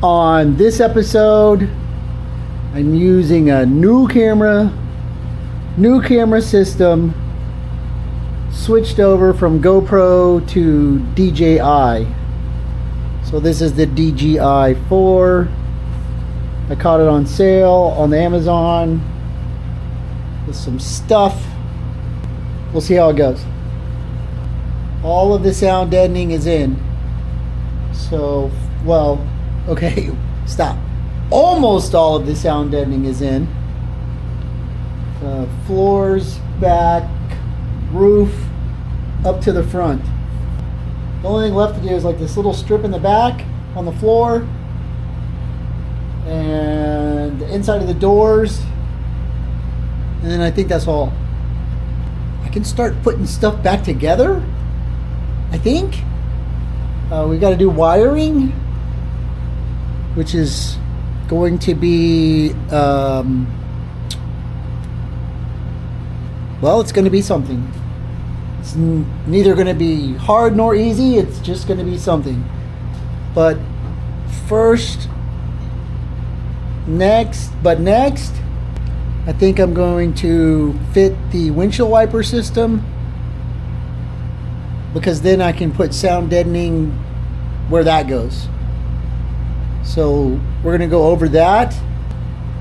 On this episode, I'm using a new camera system, switched over from GoPro to DJI. So this is the DJI 4. I caught it on sale on the Amazon with some stuff. We'll see how it goes. All of the sound deadening is in. So, well, okay, stop. Almost all of the sound deadening is in. Floors, back, roof, up to the front. The only thing left to do is like this little strip in the back on the floor and the inside of the doors, and then I think that's all. I can start putting stuff back together, I think. We got to do wiring, which is going to be well, it's going to be something. It's neither going to be hard nor easy. It's just going to be something. But next, I think I'm going to fit the windshield wiper system, because then I can put sound deadening where that goes. So we're going to go over that.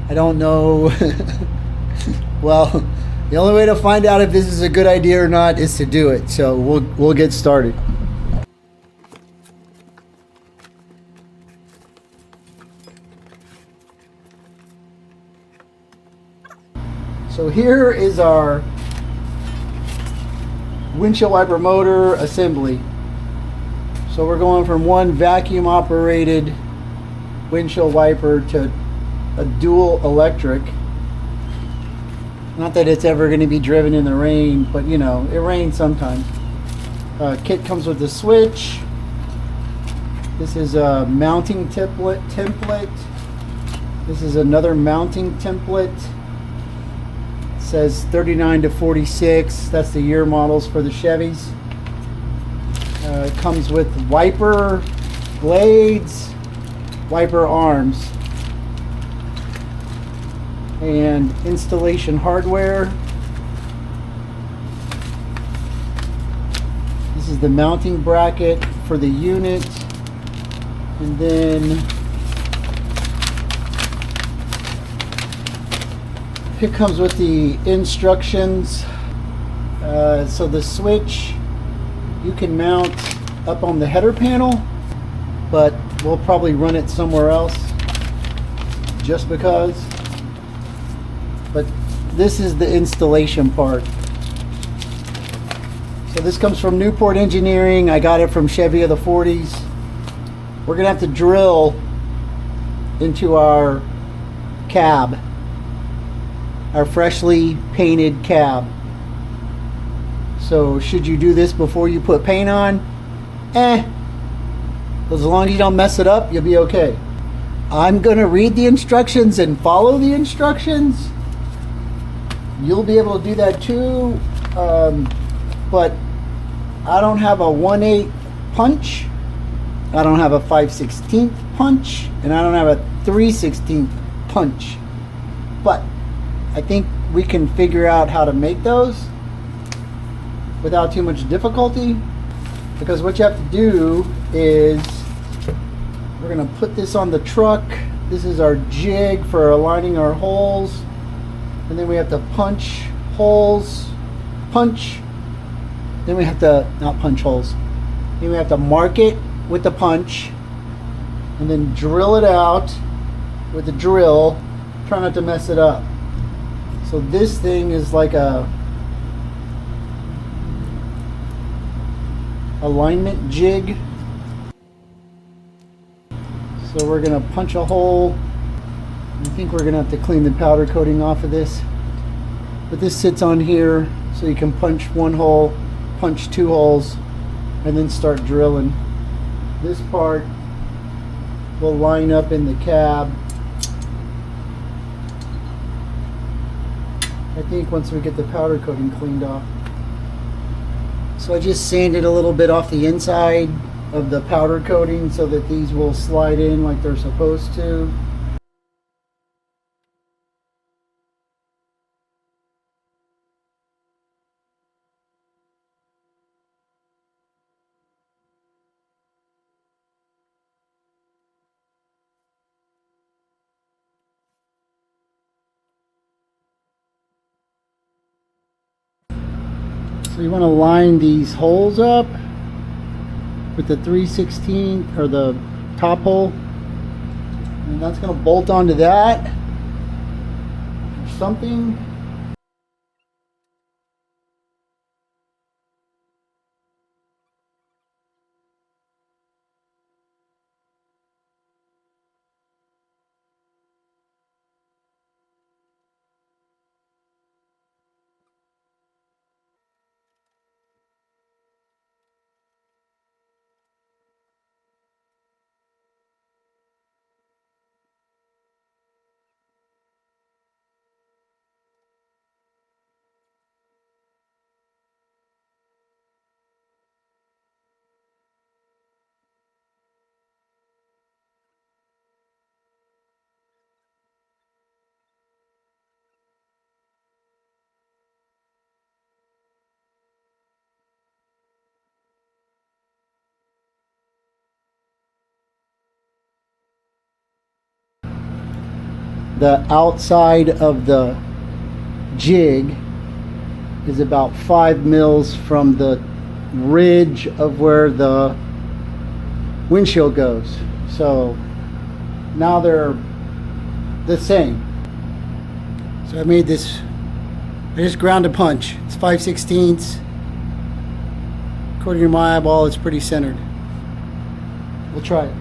I don't know. Well, the only way to find out if this is a good idea or not is to do it. So we'll get started. So here is our windshield wiper motor assembly. So we're going from one vacuum operated windshield wiper to a dual electric. Not that it's ever going to be driven in the rain, but you know, it rains sometimes. Kit comes with a switch. This is a mounting template. This is another mounting template. It says 39 to 46. That's the year models for the Chevys. It comes with wiper blades, wiper arms, and installation hardware. This is the mounting bracket for the unit, and then here comes with the instructions. So the switch you can mount up on the header panel, but we'll probably run it somewhere else just because. But this is the installation part. So this comes from Newport Engineering. I got it from Chevy of the 40s. We're gonna have to drill into our cab, our freshly painted cab. So should you do this before you put paint on? As long as you don't mess it up, you'll be okay. I'm gonna read the instructions and follow the instructions. You'll be able to do that too, but I don't have a 1/8 punch, I don't have a 5/16 punch, and I don't have a 3/16 punch. But I think we can figure out how to make those without too much difficulty, because what you have to do is we're going to put this on the truck. This is our jig for aligning our holes. And then we have to punch holes, then we have to, not punch holes, then we have to mark it with the punch, and then drill it out with the drill. Try not to mess it up. So this thing is like a alignment jig. So we're gonna punch a hole. I think we're gonna have to clean the powder coating off of this, but this sits on here, so you can punch one hole, punch two holes, and then start drilling. This part will line up in the cab. I think once we get the powder coating cleaned off. So I just sanded a little bit off the inside of the powder coating so that these will slide in like they're supposed to. So you want to line these holes up with the 3/16 or the top hole, and that's going to bolt onto that or something. The outside of the jig is about 5 mils from the ridge of where the windshield goes. So now they're the same. So I made this, I just ground a punch. It's 5/16. According to my eyeball, it's pretty centered. We'll try it.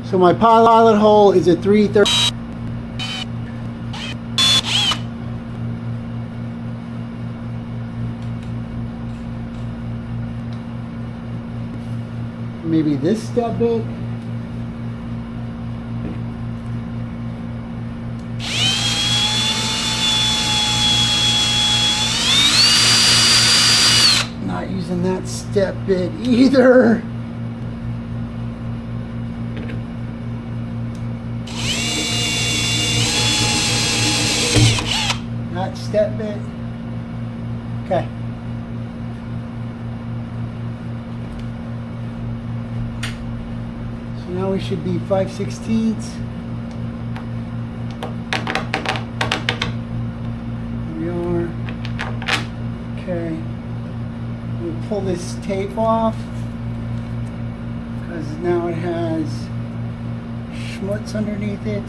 So my pilot hole is at 330. Maybe this step bit. Not using that step bit either. Not step bit. Okay. So now we should be 5/16. Here we are. Okay. We'll pull this tape off because now it has schmutz underneath it.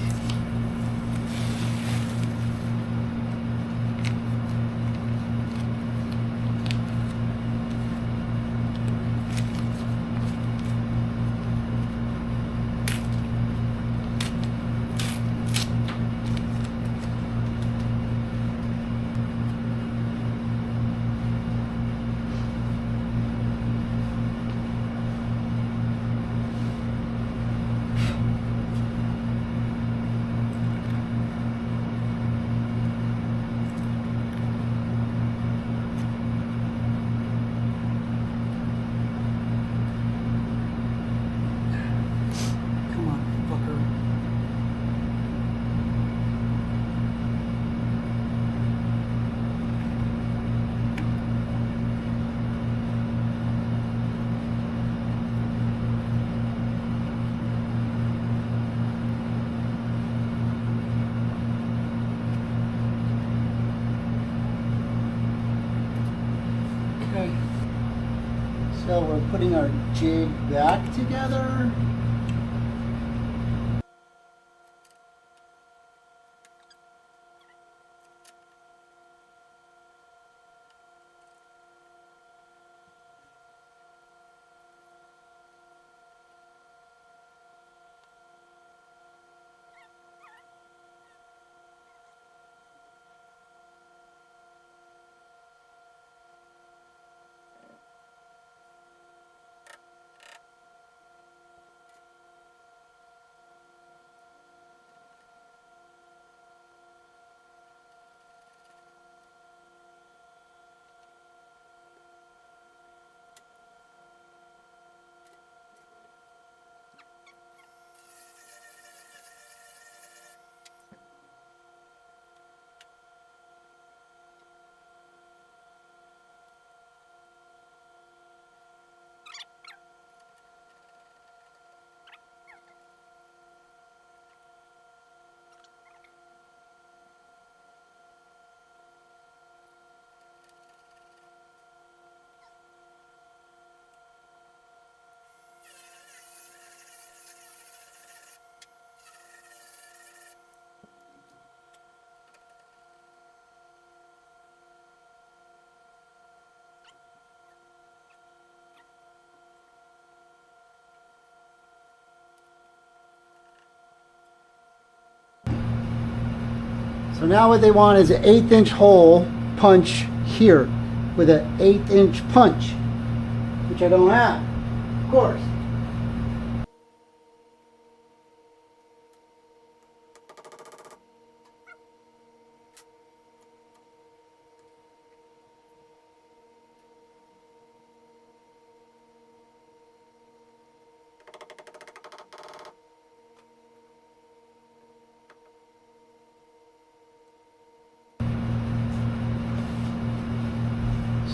So we're putting our jig back together. So now what they want is an 1/8 inch hole punch here with an 1/8 inch punch, which I don't have, of course.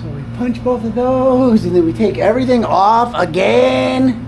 So we punch both of those and then we take everything off again.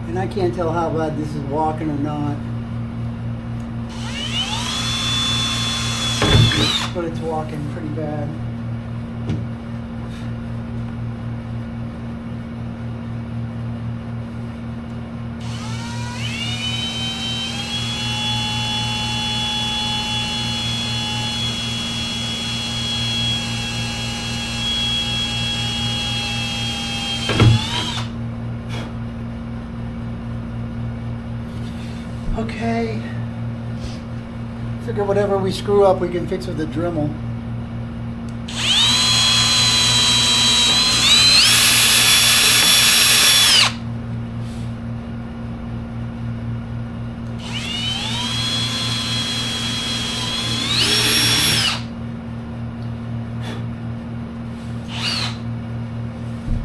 And I can't tell how bad this is walking or not. But it's walking pretty bad. Okay. Figure whatever we screw up we can fix with the Dremel.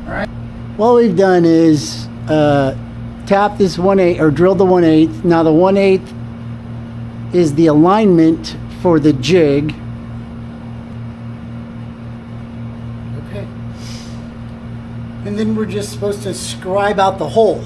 Alright. What we've done is tap this 1/8 or drill the 1/8. Now the 1/8 is the alignment for the jig. Okay. And then we're just supposed to scribe out the hole.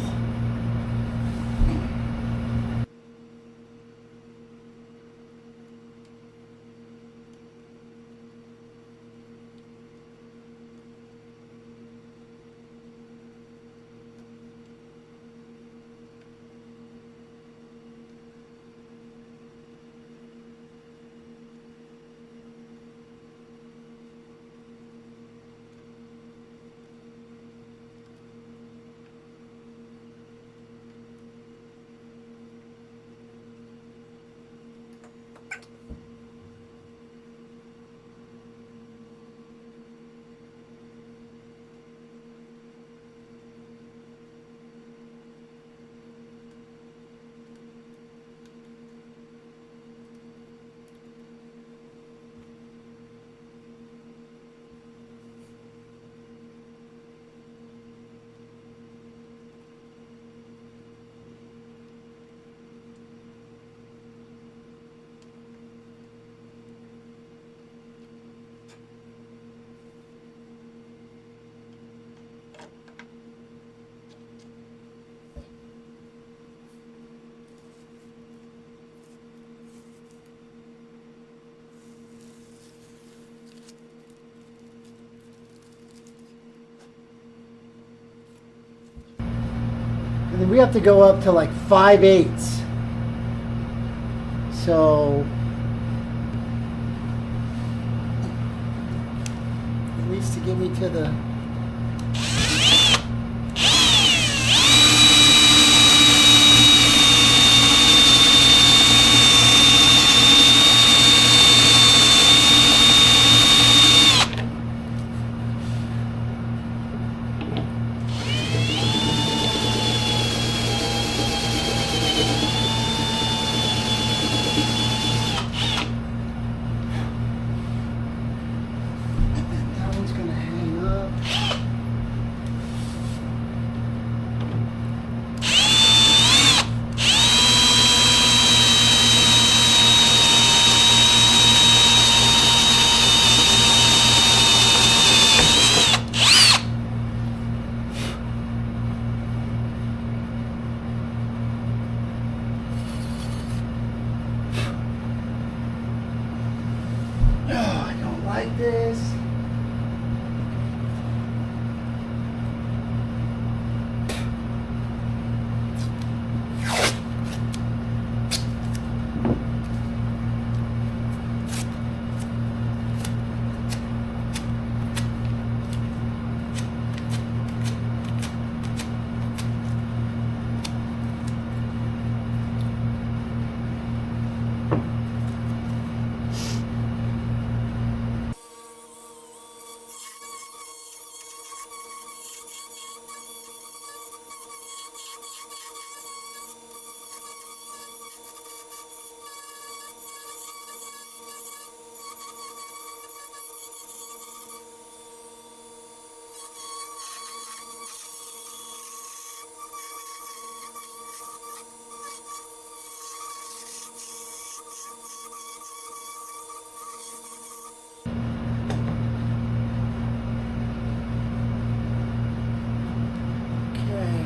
And then we have to go up to like 5/8. So at least to get me to the this.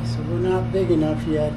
So we're not big enough yet.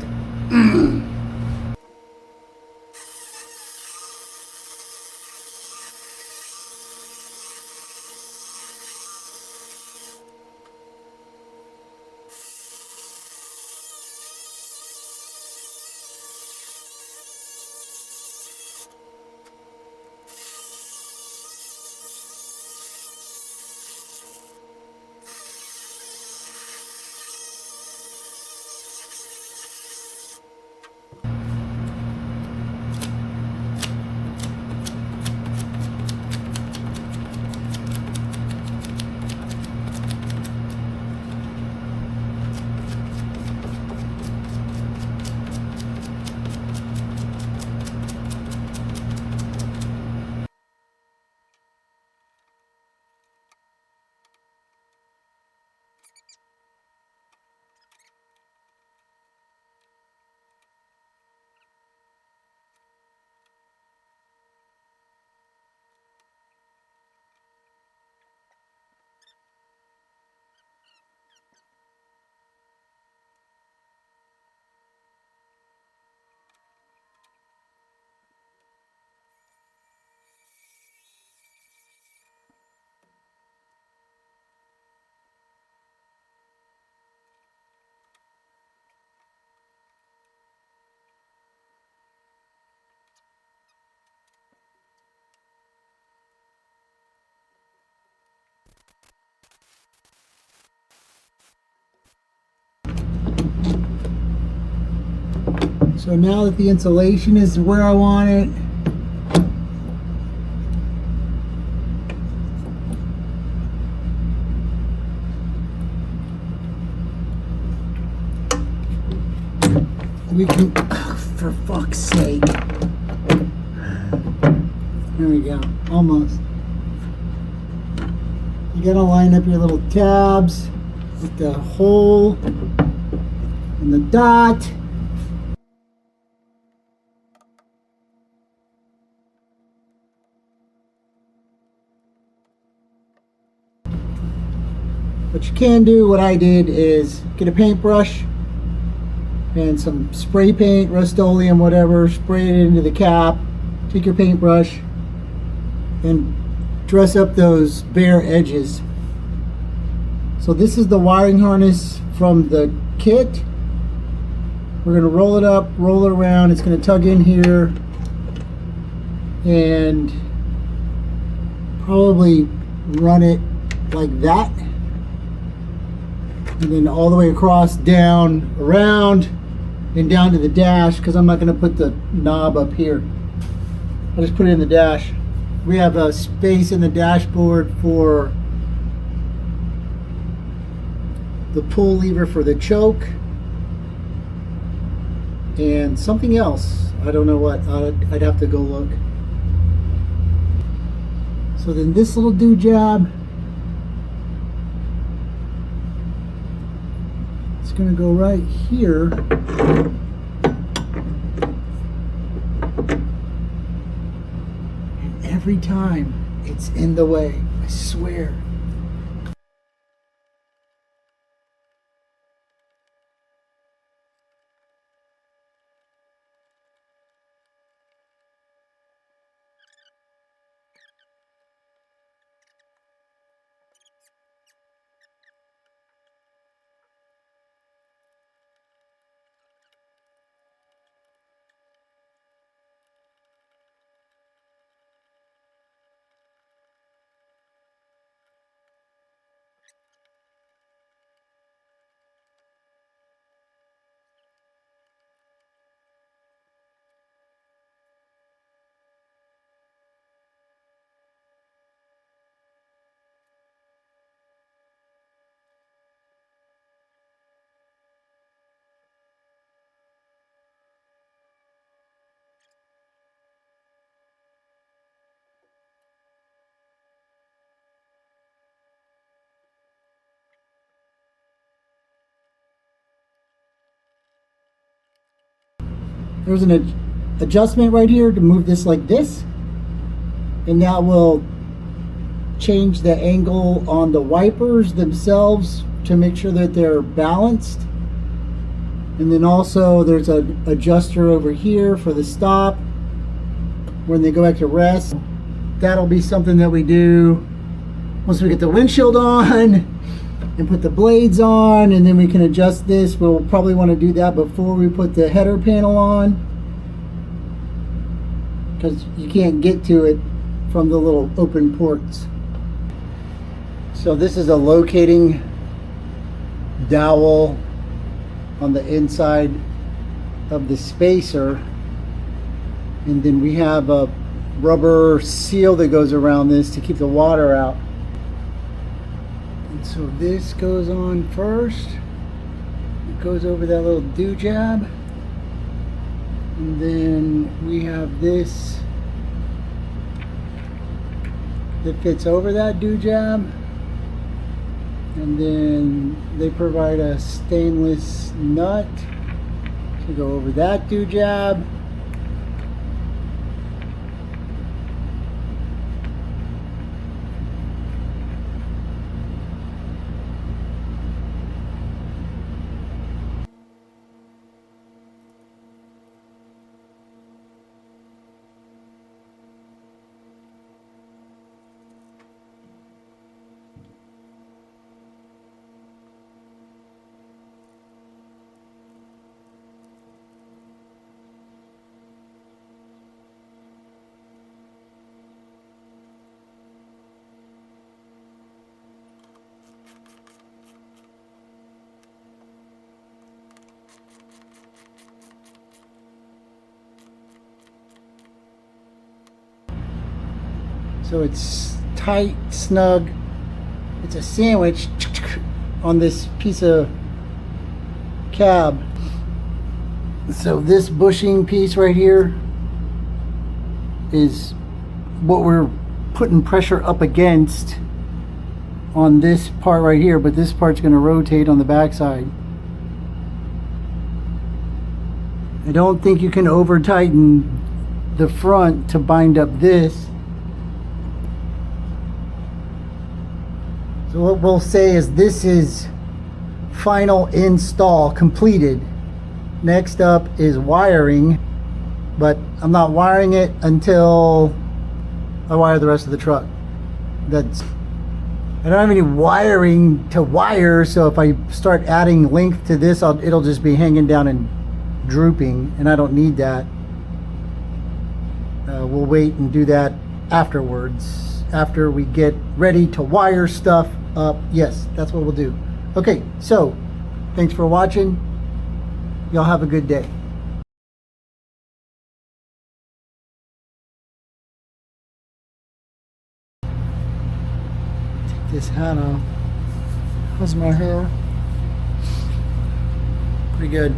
So now that the insulation is where I want it, we can, for fuck's sake. There we go, almost. You gotta line up your little tabs with the hole and the dot. What you can do, what I did, is get a paintbrush and some spray paint, Rust-Oleum, whatever, spray it into the cap, take your paintbrush and dress up those bare edges. So this is the wiring harness from the kit. We're going to roll it up, roll it around. It's going to tug in here and probably run it like that. And then all the way across, down, around, and down to the dash, because I'm not going to put the knob up here. I'll just put it in the dash. We have a space in the dashboard for the pull lever for the choke and something else. I don't know what. I'd have to go look. So then this little doojab, it's going to go right here. And every time it's in the way, I swear. There's an adjustment right here to move this like this, and that will change the angle on the wipers themselves to make sure that they're balanced. And then also there's an adjuster over here for the stop when they go back to rest. That'll be something that we do once we get the windshield on and put the blades on, and then we can adjust this. We'll probably want to do that before we put the header panel on, because you can't get to it from the little open ports. So this is a locating dowel on the inside of the spacer, and then we have a rubber seal that goes around this to keep the water out. And so this goes on first. It goes over that little doojab, and then we have this that fits over that doojab, and then they provide a stainless nut to go over that doojab. So it's tight, snug. It's a sandwich on this piece of cab. So this bushing piece right here is what we're putting pressure up against on this part right here, but this part's going to rotate on the backside. I don't think you can over tighten the front to bind up this. So what we'll say is this is final install completed. Next up is wiring, but I'm not wiring it until I wire the rest of the truck. I don't have any wiring to wire, so if I start adding length to this, it'll just be hanging down and drooping, and I don't need that. We'll wait and do that afterwards, after we get ready to wire stuff up. Yes, that's what we'll do. Okay, so thanks for watching. Y'all have a good day. Take this hat off. How's my hair? Pretty good.